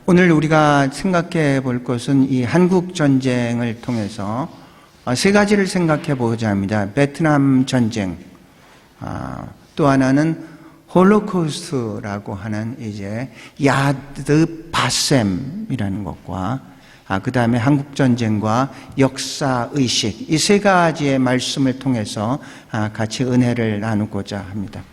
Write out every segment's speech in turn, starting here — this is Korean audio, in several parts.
오늘 우리가 생각해 볼 것은 이 한국 전쟁을 통해서 세 가지를 생각해 보고자 합니다. 베트남 전쟁, 또 하나는 홀로코스트라고 하는 이제 야드 바셈이라는 것과 그 다음에 한국 전쟁과 역사 의식, 이 세 가지의 말씀을 통해서 같이 은혜를 나누고자 합니다.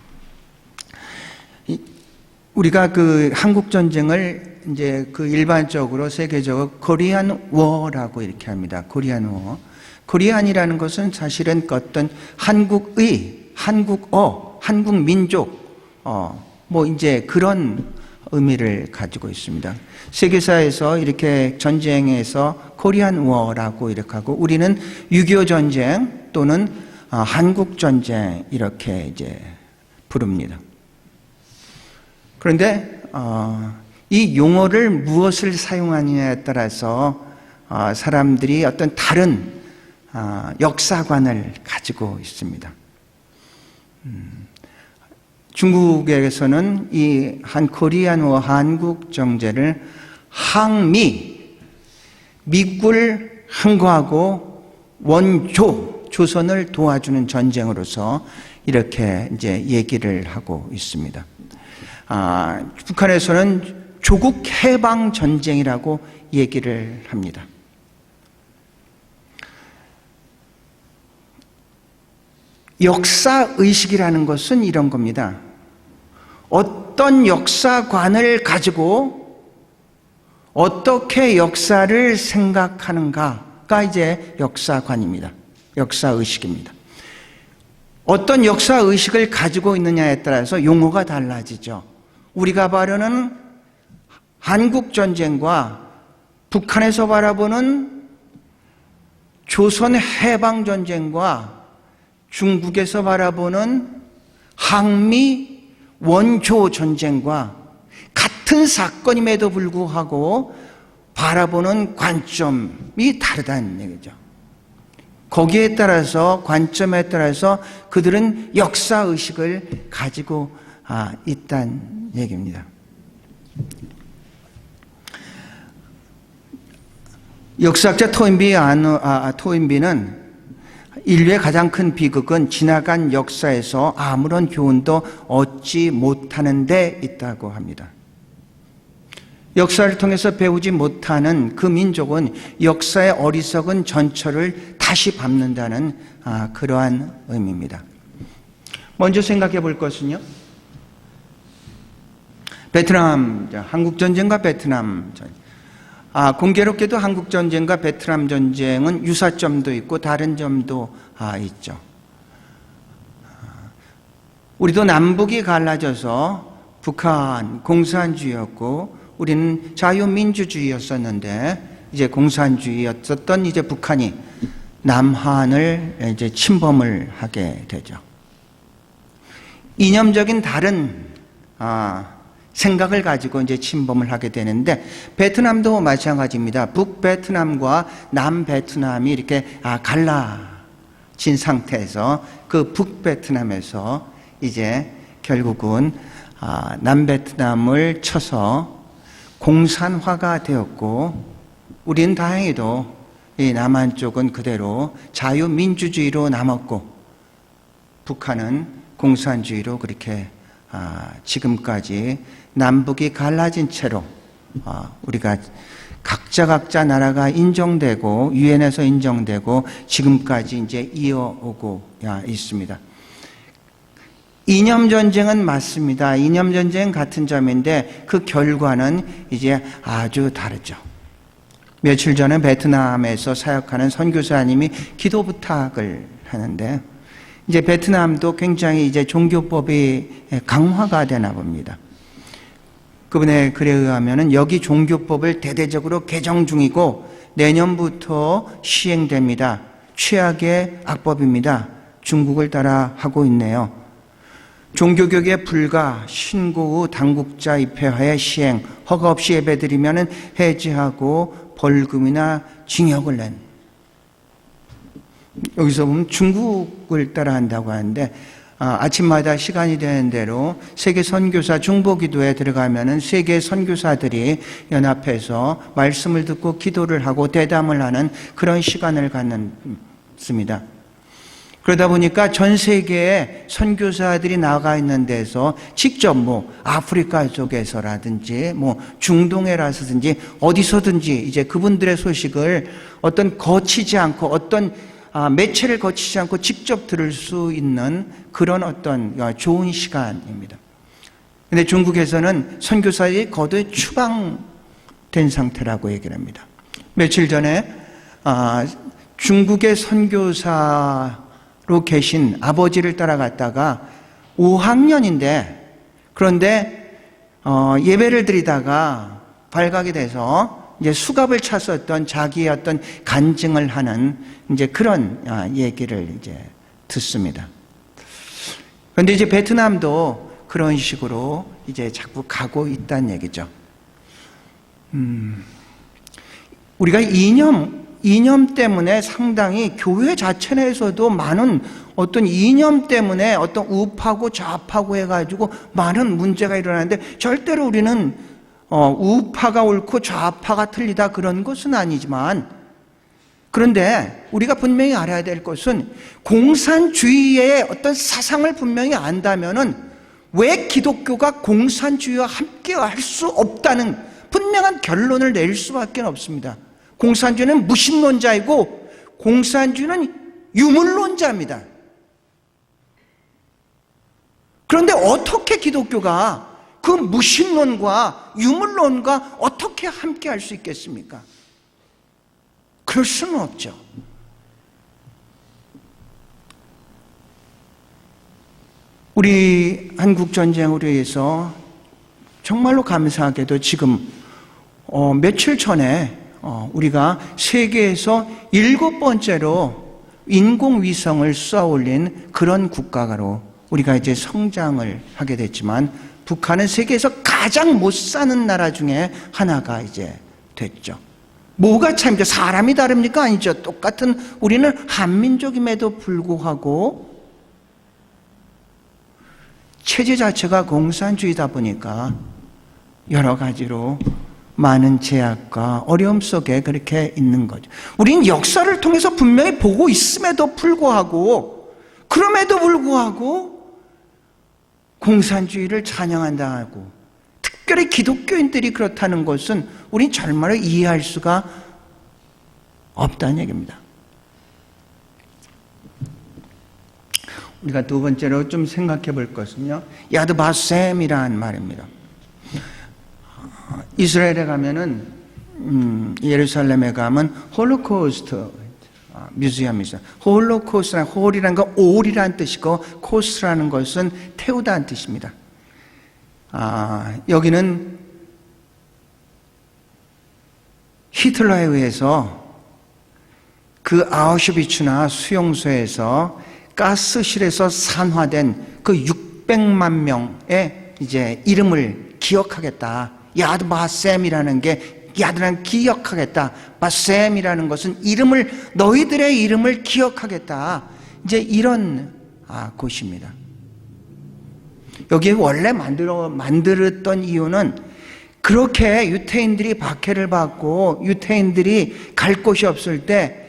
우리가 그 한국 전쟁을 이제 그 일반적으로 세계적으로 코리안 워라고 이렇게 합니다. 코리안 워. 코리안이라는 것은 사실은 어떤 한국의, 한국어, 한국민족, 뭐 이제 그런 의미를 가지고 있습니다. 세계사에서 이렇게 전쟁에서 코리안 워라고 이렇게 하고, 우리는 6.25 전쟁 또는 한국 전쟁 이렇게 이제 부릅니다. 그런데 이 용어를 무엇을 사용하느냐에 따라서 사람들이 어떤 다른 역사관을 가지고 있습니다. 중국에서는 이 코리안워 한국 정제를 항미, 미국을 항거하고 원조, 조선을 도와주는 전쟁으로서 이렇게 이제 얘기를 하고 있습니다. 북한에서는 조국 해방 전쟁이라고 얘기를 합니다. 역사 의식이라는 것은 이런 겁니다. 어떤 역사관을 가지고 어떻게 역사를 생각하는가가 이제 역사관입니다. 역사 의식입니다. 어떤 역사 의식을 가지고 있느냐에 따라서 용어가 달라지죠. 우리가 바라는 한국 전쟁과 북한에서 바라보는 조선 해방 전쟁과 중국에서 바라보는 항미 원조 전쟁과 같은 사건임에도 불구하고 바라보는 관점이 다르다는 얘기죠. 거기에 따라서, 관점에 따라서 그들은 역사의식을 가지고 있다는 얘기입니다. 역사학자 토인비는 인류의 가장 큰 비극은 지나간 역사에서 아무런 교훈도 얻지 못하는 데 있다고 합니다. 역사를 통해서 배우지 못하는 그 민족은 역사의 어리석은 전철을 다시 밟는다는 그러한 의미입니다. 먼저 생각해 볼 것은요, 베트남, 한국전쟁과 베트남 전쟁. 공교롭게도 한국전쟁과 베트남 전쟁은 유사점도 있고 다른 점도 있죠. 우리도 남북이 갈라져서 북한 공산주의였고 우리는 자유민주주의였었는데, 이제 공산주의였었던 이제 북한이 남한을 이제 침범을 하게 되죠. 이념적인 다른 생각을 가지고 이제 침범을 하게 되는데, 베트남도 마찬가지입니다. 북베트남과 남베트남이 이렇게 갈라진 상태에서 그 북베트남에서 이제 결국은 남베트남을 쳐서 공산화가 되었고, 우리는 다행히도 이 남한 쪽은 그대로 자유민주주의로 남았고 북한은 공산주의로 그렇게 지금까지 남북이 갈라진 채로 우리가 각자 나라가 인정되고 유엔에서 인정되고 지금까지 이제 이어오고 있습니다. 이념전쟁은 맞습니다. 이념전쟁은 같은 점인데 그 결과는 이제 아주 다르죠. 며칠 전에 베트남에서 사역하는 선교사님이 기도 부탁을 하는데, 이제 베트남도 굉장히 이제 종교법이 강화가 되나 봅니다. 그분의 글에 의하면은 여기 종교법을 대대적으로 개정 중이고 내년부터 시행됩니다. 최악의 악법입니다. 중국을 따라 하고 있네요. 종교개혁에 불가, 신고 후 당국자 입회하에 시행, 허가 없이 예배드리면은 해지하고 벌금이나 징역을 낸. 여기서 보면 중국을 따라한다고 하는데 아침마다 시간이 되는 대로 세계 선교사 중보기도에 들어가면은 세계 선교사들이 연합해서 말씀을 듣고 기도를 하고 대담을 하는 그런 시간을 갖습니다. 그러다 보니까 전 세계에 선교사들이 나가 있는 데서 직접 아프리카 쪽에서라든지 중동에라든지 어디서든지 이제 그분들의 소식을 어떤 거치지 않고 어떤 매체를 거치지 않고 직접 들을 수 있는 그런 어떤 좋은 시간입니다. 그런데 중국에서는 선교사들이 거듭 추방된 상태라고 얘기를 합니다. 며칠 전에 중국의 선교사로 계신 아버지를 따라갔다가 5학년인데 그런데 예배를 드리다가 발각이 돼서 이제 수갑을 찼었던 자기의 어떤 간증을 하는 이제 그런 얘기를 이제 듣습니다. 그런데 이제 베트남도 그런 식으로 이제 자꾸 가고 있다는 얘기죠. 우리가 이념 때문에 상당히 교회 자체 내에서도 많은 어떤 이념 때문에 어떤 우파고 좌파고 해가지고 많은 문제가 일어나는데 절대로 우리는 우파가 옳고 좌파가 틀리다 그런 것은 아니지만 그런데 우리가 분명히 알아야 될 것은 공산주의의 어떤 사상을 분명히 안다면은 왜 기독교가 공산주의와 함께 할 수 없다는 분명한 결론을 내릴 수밖에 없습니다. 공산주의는 무신론자이고 공산주의는 유물론자입니다. 그런데 어떻게 기독교가 그 무신론과 유물론과 어떻게 함께 할 수 있겠습니까? 그럴 수는 없죠. 우리 한국전쟁으로 해서 정말로 감사하게도 지금 며칠 전에 우리가 세계에서 7번째로 인공위성을 쏘아 올린 그런 국가로 우리가 이제 성장을 하게 됐지만 북한은 세계에서 가장 못 사는 나라 중에 하나가 이제 됐죠. 뭐가 차이입니까? 사람이 다릅니까? 아니죠. 똑같은 우리는 한민족임에도 불구하고 체제 자체가 공산주의다 보니까 여러 가지로 많은 제약과 어려움 속에 그렇게 있는 거죠. 우리는 역사를 통해서 분명히 보고 있음에도 불구하고 그럼에도 불구하고 공산주의를 찬양한다고 특별히 기독교인들이 그렇다는 것은 우린 정말로 이해할 수가 없다는 얘기입니다. 우리가 두 번째로 좀 생각해 볼 것은요, 야드바셈이라는 말입니다. 이스라엘에 가면은 예루살렘에 가면 홀로코스트 뮤지엄이 있어요. 홀로코스트는 홀이라는 건 올이라는 뜻이고 코스트라는 것은 태우다는 뜻입니다. 여기는 히틀러에 의해서 그 아우슈비츠나 수용소에서 가스실에서 산화된 그 600만 명의 이제 이름을 기억하겠다. 야드바셈이라는 게 야드는 기억하겠다. 바셈이라는 것은 너희들의 이름을 기억하겠다. 이제 이런 곳입니다. 여기에 원래 만들었던 이유는 그렇게 유태인들이 박해를 받고 유태인들이 갈 곳이 없을 때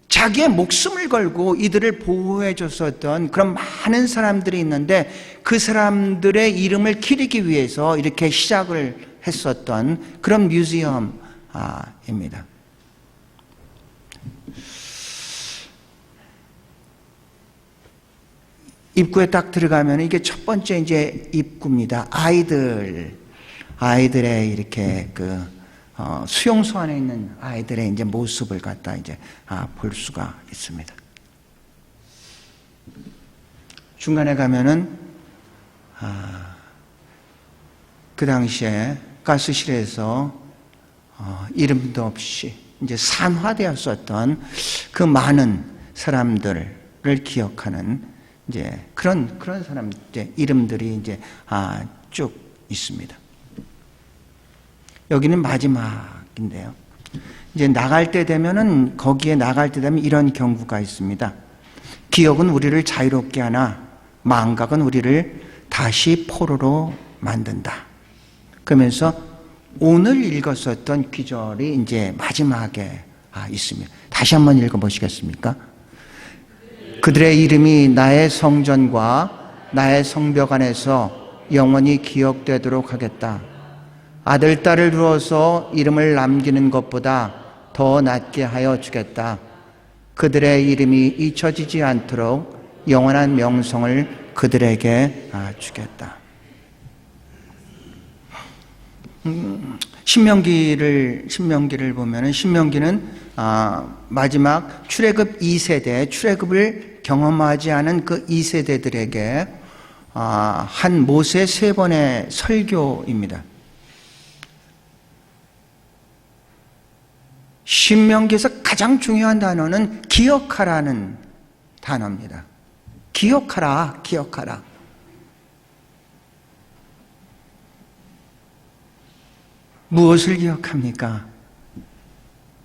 자기의 목숨을 걸고 이들을 보호해 줬었던 그런 많은 사람들이 있는데 그 사람들의 이름을 기리기 위해서 이렇게 시작을 했었던 그런 뮤지엄입니다. 입구에 딱 들어가면 이게 첫 번째 이제 입구입니다. 아이들의 이렇게 수용소 안에 있는 아이들의 이제 모습을 갖다 이제 볼 수가 있습니다. 중간에 가면은 그 당시에 가스실에서 이름도 없이 이제 산화되었었던 그 많은 사람들을 기억하는 이제 그런 사람 이제 이름들이 이제 쭉 있습니다. 여기는 마지막인데요. 이제 나갈 때 되면은 거기에 나갈 때 되면 이런 경구가 있습니다. 기억은 우리를 자유롭게 하나 망각은 우리를 다시 포로로 만든다. 그러면서 오늘 읽었었던 귀절이 이제 마지막에 있습니다. 다시 한번 읽어보시겠습니까? 그들의 이름이 나의 성전과 나의 성벽 안에서 영원히 기억되도록 하겠다. 아들, 딸을 두어서 이름을 남기는 것보다 더 낫게 하여 주겠다. 그들의 이름이 잊혀지지 않도록 영원한 명성을 그들에게 주겠다. 신명기를 보면은 신명기는 마지막 출애굽 2세대, 출애굽을 경험하지 않은 그 2세대들에게 한 모세 3번의 설교입니다. 신명기에서 가장 중요한 단어는 기억하라는 단어입니다. 기억하라, 기억하라. 무엇을 기억합니까?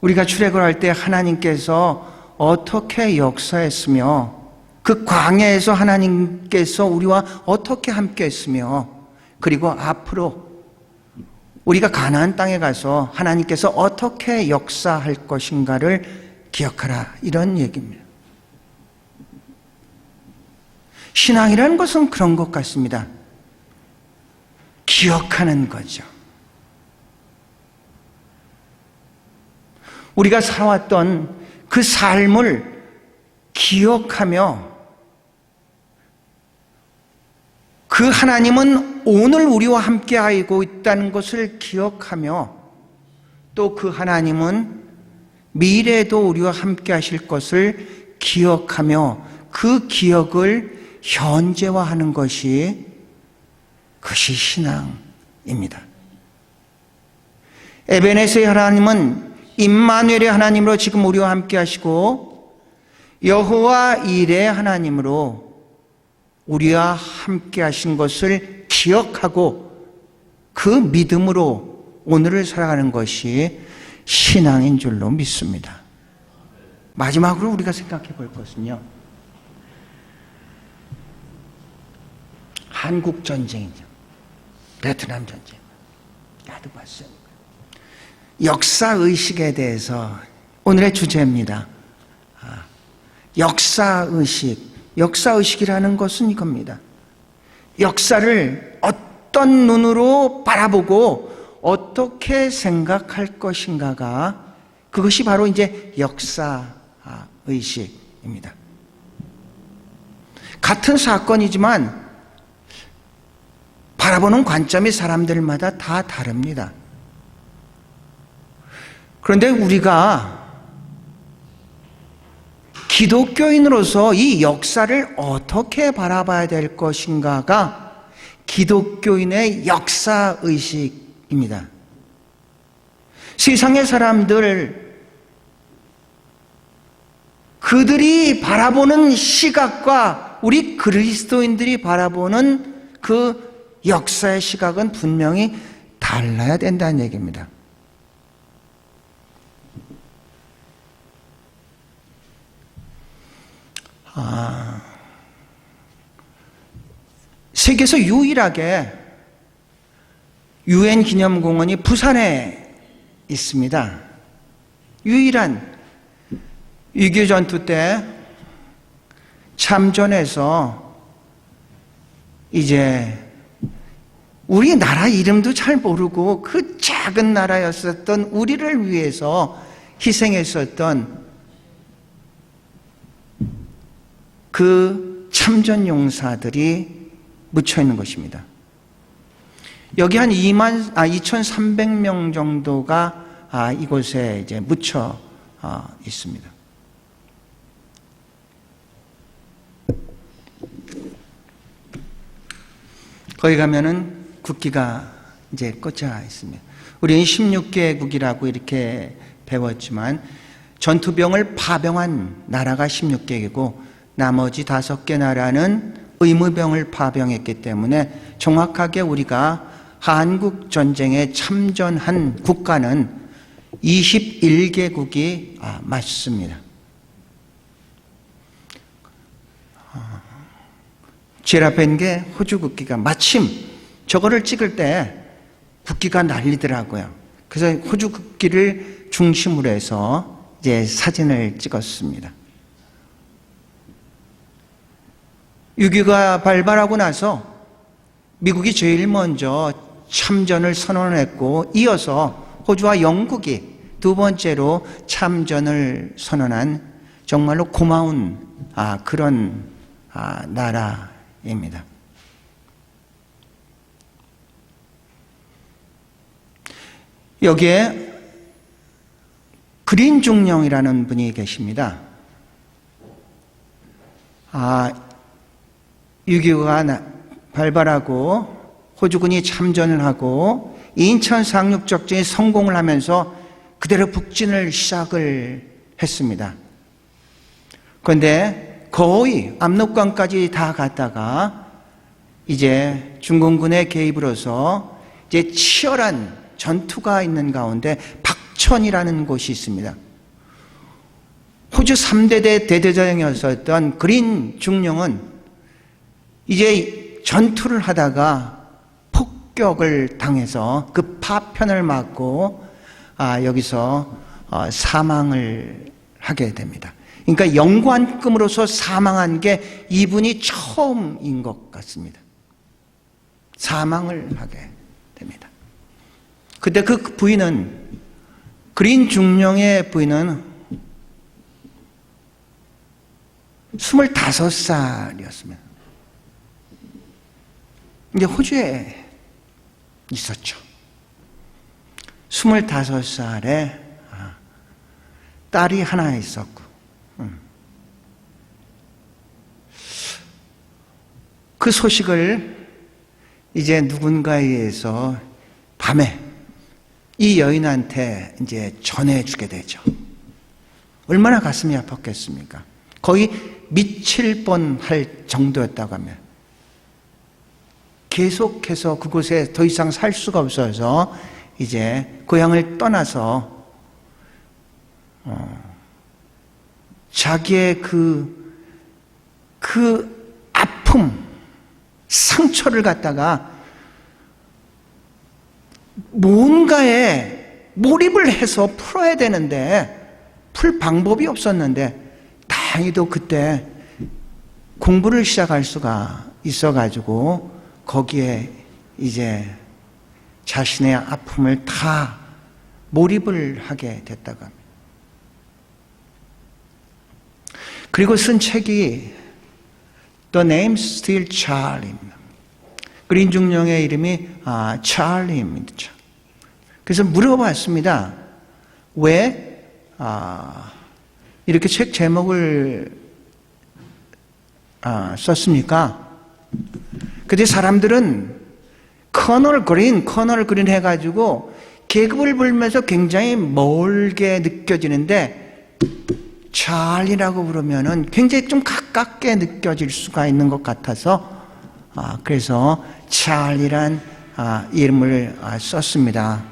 우리가 출애굽을 할 때 하나님께서 어떻게 역사했으며 그 광야에서 하나님께서 우리와 어떻게 함께 했으며 그리고 앞으로 우리가 가나안 땅에 가서 하나님께서 어떻게 역사할 것인가를 기억하라, 이런 얘기입니다. 신앙이라는 것은 그런 것 같습니다. 기억하는 거죠. 우리가 살아왔던 그 삶을 기억하며 그 하나님은 오늘 우리와 함께 하고 있다는 것을 기억하며 또 그 하나님은 미래에도 우리와 함께 하실 것을 기억하며 그 기억을 현재화하는 것이 그것이 신앙입니다. 에베네스의 하나님은 임마누엘의 하나님으로 지금 우리와 함께 하시고 여호와 일의 하나님으로 우리와 함께 하신 것을 기억하고 그 믿음으로 오늘을 살아가는 것이 신앙인 줄로 믿습니다. 마지막으로 우리가 생각해 볼 것은요, 한국 전쟁이죠. 베트남 전쟁. 나도 봤어요. 역사의식에 대해서 오늘의 주제입니다. 역사의식이라는 것은 이겁니다. 역사를 어떤 눈으로 바라보고 어떻게 생각할 것인가가, 그것이 바로 이제 역사의식입니다. 같은 사건이지만 바라보는 관점이 사람들마다 다 다릅니다. 그런데 우리가 기독교인으로서 이 역사를 어떻게 바라봐야 될 것인가가 기독교인의 역사의식입니다. 세상의 사람들, 그들이 바라보는 시각과 우리 그리스도인들이 바라보는 그 역사의 시각은 분명히 달라야 된다는 얘기입니다. 세계에서 유일하게 UN 기념공원이 부산에 있습니다. 유일한 6.25 전투 때 참전해서 이제 우리나라 이름도 잘 모르고 그 작은 나라였었던 우리를 위해서 희생했었던 그 참전 용사들이 묻혀 있는 것입니다. 여기 한 2,300명 정도가 이곳에 이제 묻혀 있습니다. 거기 가면은 국기가 이제 꽂혀 있습니다. 우리는 16개국이라고 이렇게 배웠지만 전투병을 파병한 나라가 16개이고 나머지 5개 나라는 의무병을 파병했기 때문에 정확하게 우리가 한국 전쟁에 참전한 국가는 21개국이 맞습니다. 제일 앞에 있는 게 호주 국기가 마침 저거를 찍을 때 국기가 날리더라고요. 그래서 호주 국기를 중심으로 해서 이제 사진을 찍었습니다. 6.25가 발발하고 나서 미국이 제일 먼저 참전을 선언했고, 이어서 호주와 영국이 두 번째로 참전을 선언한 정말로 고마운 그런 나라입니다. 여기에 그린 중령이라는 분이 계십니다. 6.25가 발발하고 호주군이 참전을 하고 인천 상륙작전이 성공을 하면서 그대로 북진을 시작을 했습니다. 그런데 거의 압록강까지 다 갔다가 이제 중공군의 개입으로서 이제 치열한 전투가 있는 가운데 박천이라는 곳이 있습니다. 호주 3대 대대장이었던 그린 중령은 이제 전투를 하다가 폭격을 당해서 그 파편을 맞고 여기서 사망을 하게 됩니다. 그러니까 영관급으로서 사망한 게 이분이 처음인 것 같습니다. 사망을 하게 됩니다. 그때 그 부인은, 그린 중령의 부인은 25살이었습니다. 이제 호주에 있었죠. 25살에 딸이 하나 있었고, 그 소식을 이제 누군가에 의해서 밤에 이 여인한테 이제 전해주게 되죠. 얼마나 가슴이 아팠겠습니까? 거의 미칠 뻔할 정도였다고 하면, 계속해서 그곳에 더 이상 살 수가 없어서 이제 고향을 떠나서 자기의 그 아픔, 상처를 갖다가 뭔가에 몰입을 해서 풀어야 되는데 풀 방법이 없었는데, 다행히도 그때 공부를 시작할 수가 있어가지고 거기에 이제 자신의 아픔을 다 몰입을 하게 됐다고 합니다. 그리고 쓴 책이 The Name Still Charlie입니다. 그린 중령의 이름이 찰리입니다. 그래서 물어봤습니다. 왜 이렇게 책 제목을 썼습니까? 그때 사람들은 커널 그린 해가지고 계급을 불면서 굉장히 멀게 느껴지는데, 찰리라고 부르면은 굉장히 좀 가깝게 느껴질 수가 있는 것 같아서 그래서 찰리란 이름을 썼습니다.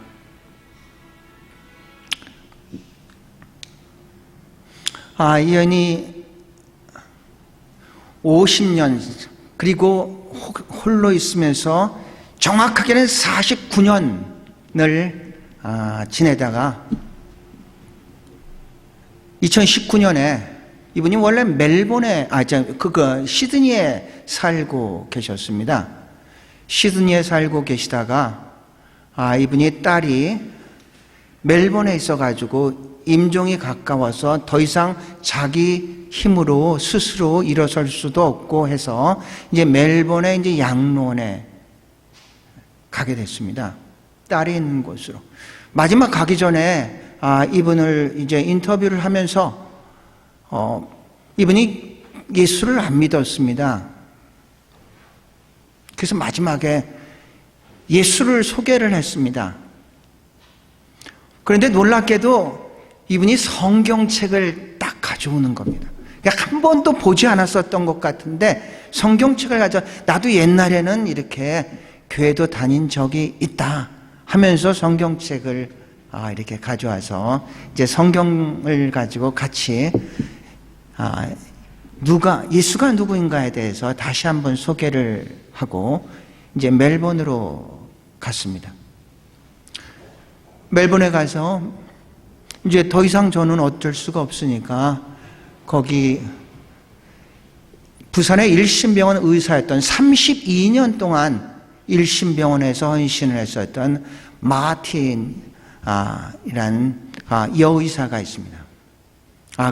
이 여인이 50년 그리고 홀로 있으면서 정확하게는 49년을 지내다가 2019년에 이분이 원래 멜본에, 시드니에 살고 계셨습니다. 시드니에 살고 계시다가 이분이 딸이 멜본에 있어가지고 임종이 가까워서 더 이상 자기 힘으로 스스로 일어설 수도 없고 해서 이제 멜본의 이제 양로원에 가게 됐습니다. 딸이 있는 곳으로. 마지막 가기 전에 이분을 이제 인터뷰를 하면서 이분이 예수를 안 믿었습니다. 그래서 마지막에 예수를 소개를 했습니다. 그런데 놀랍게도 이분이 성경책을 딱 가져오는 겁니다. 그러니까 한 번도 보지 않았었던 것 같은데 성경책을 나도 옛날에는 이렇게 교회도 다닌 적이 있다 하면서 성경책을 이렇게 가져와서 이제 성경을 가지고 같이 예수가 누구인가에 대해서 다시 한번 소개를 하고 이제 멜번으로 갔습니다. 멜번에 가서 이제 더 이상 저는 어쩔 수가 없으니까 거기 부산의 일심병원 의사였던 32년 동안 일심병원에서 헌신을 했었던 마틴 이란 여의사가 있습니다.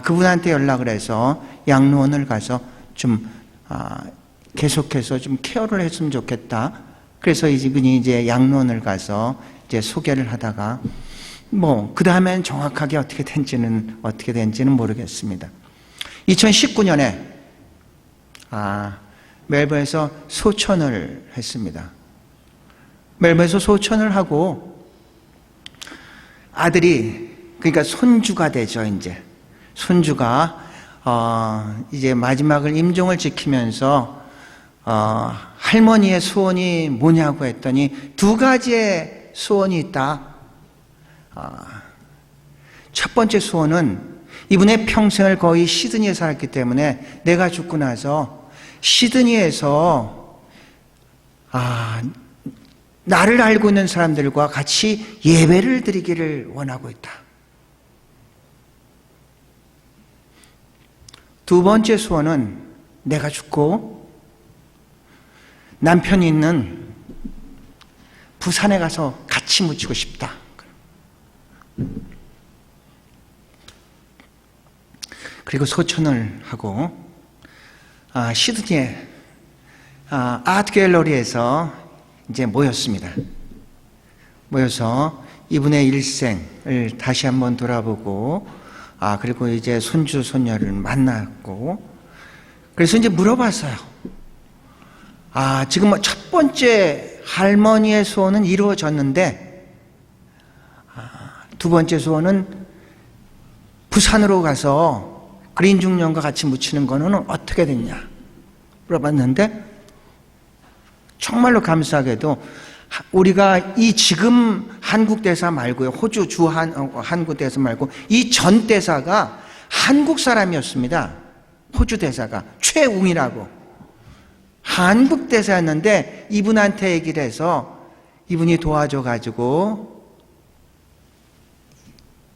그분한테 연락을 해서 양로원을 가서 좀 계속해서 좀 케어를 했으면 좋겠다. 그래서 이분이 이제 양로원을 가서 이제 소개를 하다가 그 다음엔 정확하게 어떻게 된지는 모르겠습니다. 2019년에 멜번에서 소천을 했습니다. 멜번에서 소천을 하고 아들이, 그러니까 손주가 되죠. 이제 손주가 이제 마지막을 임종을 지키면서 할머니의 소원이 뭐냐고 했더니 두 가지의 소원이 있다. 첫 번째 소원은 이분의 평생을 거의 시드니에 살았기 때문에 내가 죽고 나서 시드니에서 나를 알고 있는 사람들과 같이 예배를 드리기를 원하고 있다. 두 번째 소원은 내가 죽고 남편이 있는 부산에 가서 같이 묻히고 싶다. 그리고 소천을 하고 시드니의 아트 갤러리에서 이제 모였습니다. 모여서 이분의 일생을 다시 한번 돌아보고 그리고 이제 손주 손녀를 만났고 그래서 이제 물어봤어요. 지금 첫 번째 할머니의 소원은 이루어졌는데 두 번째 소원은 부산으로 가서 그린 중년과 같이 묻히는 거는 어떻게 됐냐 물어봤는데 정말로 감사하게도 우리가 이 지금 한국 대사 말고요, 호주 한국 대사 말고 이 전 대사가 한국 사람이었습니다. 호주 대사가 최웅이라고 한국 대사였는데 이분한테 얘기를 해서 이분이 도와줘가지고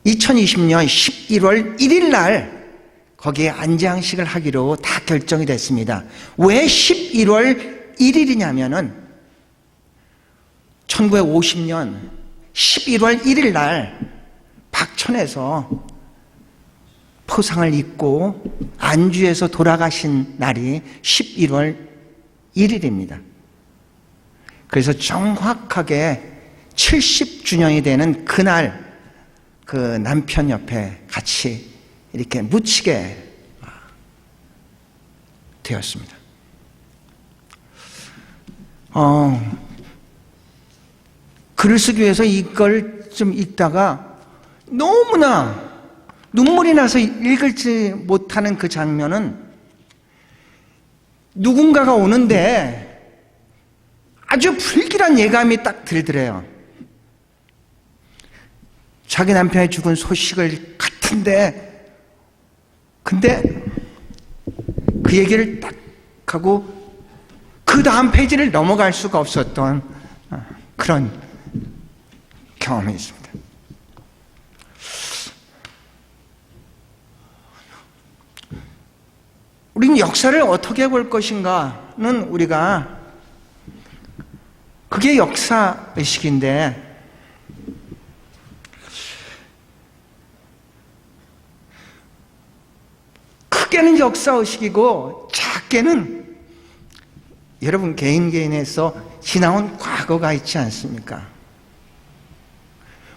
2020년 11월 1일 날 거기에 안장식을 하기로 다 결정이 됐습니다. 왜 11월 1일이냐면은 1950년 11월 1일 날 박천에서 포상을 입고 안주에서 돌아가신 날이 11월 1일입니다. 그래서 정확하게 70주년이 되는 그날 그 남편 옆에 같이 이렇게 묻히게 되었습니다. 글을 쓰기 위해서 이걸 좀 읽다가 너무나 눈물이 나서 읽지 못하는 그 장면은 누군가가 오는데 아주 불길한 예감이 딱 들더래요. 자기 남편이 죽은 소식을 같은데 근데 그 얘기를 딱 하고 그 다음 페이지를 넘어갈 수가 없었던 그런 경험이 있습니다. 우리는 역사를 어떻게 볼 것인가는 우리가 그게 역사의식인데 크게는 역사의식이고 작게는 여러분 개인에서 지나온 과거가 있지 않습니까?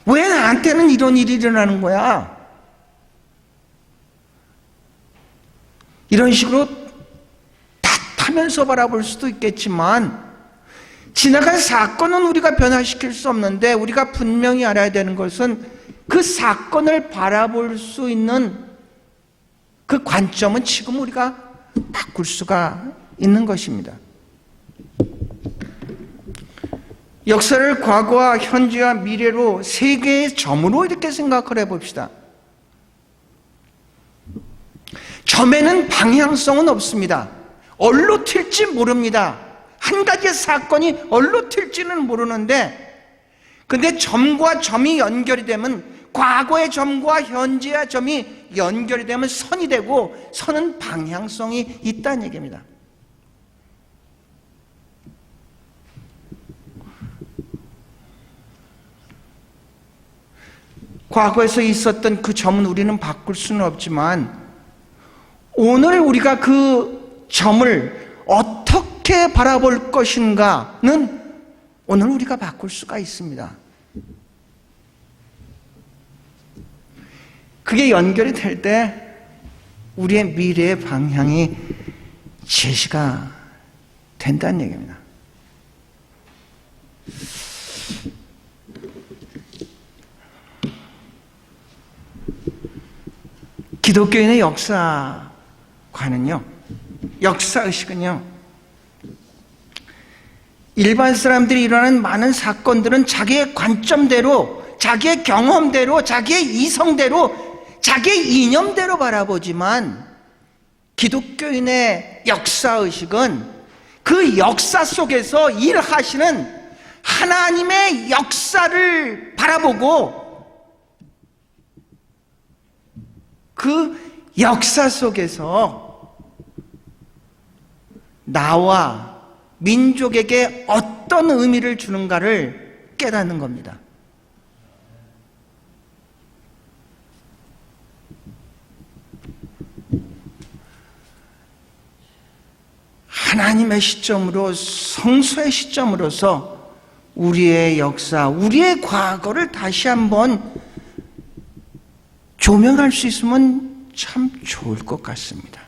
왜 나한테는 이런 일이 일어나는 거야? 이런 식으로 탓하면서 바라볼 수도 있겠지만 지나간 사건은 우리가 변화시킬 수 없는데 우리가 분명히 알아야 되는 것은 그 사건을 바라볼 수 있는 그 관점은 지금 우리가 바꿀 수가 있는 것입니다. 역사를 과거와 현재와 미래로 세 개의 점으로 이렇게 생각을 해봅시다. 점에는 방향성은 없습니다. 어디로 튈지 모릅니다. 한 가지의 사건이 어디로 튈지는 모르는데, 근데 점과 점이 연결이 되면, 과거의 점과 현재의 점이 연결이 되면 선이 되고, 선은 방향성이 있다는 얘기입니다. 과거에서 있었던 그 점은 우리는 바꿀 수는 없지만, 오늘 우리가 그 점을 어떻게 바라볼 것인가는 오늘 우리가 바꿀 수가 있습니다. 그게 연결이 될 때 우리의 미래의 방향이 제시가 된다는 얘기입니다. 기독교인의 역사관은요, 역사의식은요, 일반 사람들이 일어나는 많은 사건들은 자기의 관점대로, 자기의 경험대로, 자기의 이성대로, 자기의 이념대로 바라보지만, 기독교인의 역사의식은 그 역사 속에서 일하시는 하나님의 역사를 바라보고, 그 역사 속에서 나와 민족에게 어떤 의미를 주는가를 깨닫는 겁니다. 하나님의 시점으로, 성소의 시점으로서 우리의 역사, 우리의 과거를 다시 한번 조명할 수 있으면 참 좋을 것 같습니다.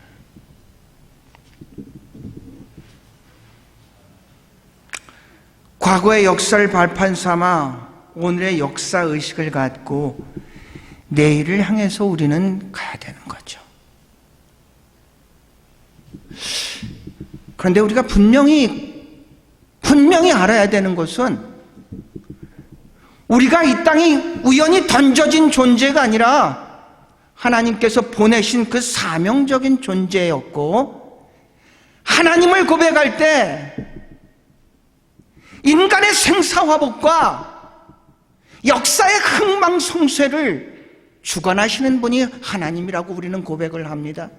과거의 역사를 발판 삼아 오늘의 역사의식을 갖고 내일을 향해서 우리는 가야 되는 거죠. 그런데 우리가 분명히 알아야 되는 것은, 우리가 이 땅에 우연히 던져진 존재가 아니라 하나님께서 보내신 그 사명적인 존재였고, 하나님을 고백할 때 인간의 생사화복과 역사의 흥망성쇠를 주관하시는 분이 하나님이라고 우리는 고백을 합니다.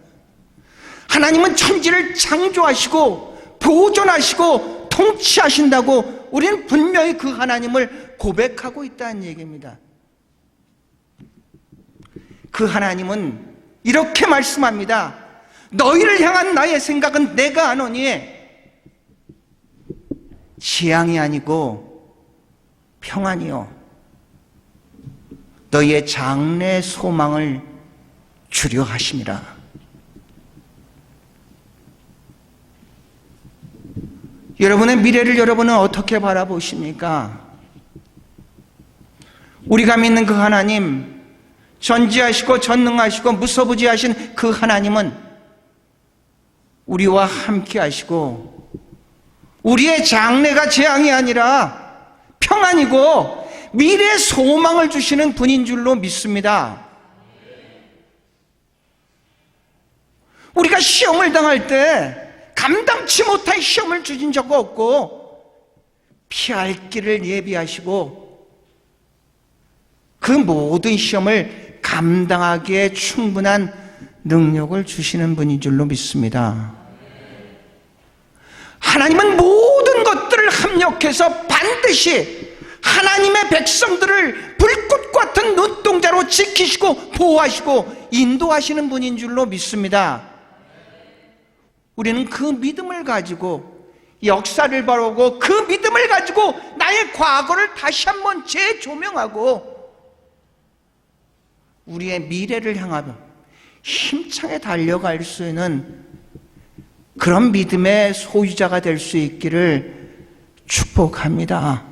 하나님은 천지를 창조하시고 보존하시고 통치하신다고 우리는 분명히 그 하나님을 고백하고 있다는 얘기입니다. 그 하나님은 이렇게 말씀합니다. 너희를 향한 나의 생각은 내가 아노니 재앙이 아니고 평안이요, 너희의 장래 소망을 주려 하심이라. 여러분의 미래를 여러분은 어떻게 바라보십니까? 우리가 믿는 그 하나님, 전지하시고 전능하시고 무소부지하신 그 하나님은 우리와 함께 하시고, 우리의 장래가 재앙이 아니라 평안이고 미래의 소망을 주시는 분인 줄로 믿습니다. 우리가 시험을 당할 때 감당치 못할 시험을 주신 적 없고, 피할 길을 예비하시고 그 모든 시험을 감당하기에 충분한 능력을 주시는 분인 줄로 믿습니다. 하나님은 모든 것들을 합력해서 반드시 하나님의 백성들을 불꽃 같은 눈동자로 지키시고 보호하시고 인도하시는 분인 줄로 믿습니다. 우리는 그 믿음을 가지고 역사를 바라보고, 그 믿음을 가지고 나의 과거를 다시 한번 재조명하고 우리의 미래를 향하며 힘차게 달려갈 수 있는 그런 믿음의 소유자가 될 수 있기를 축복합니다.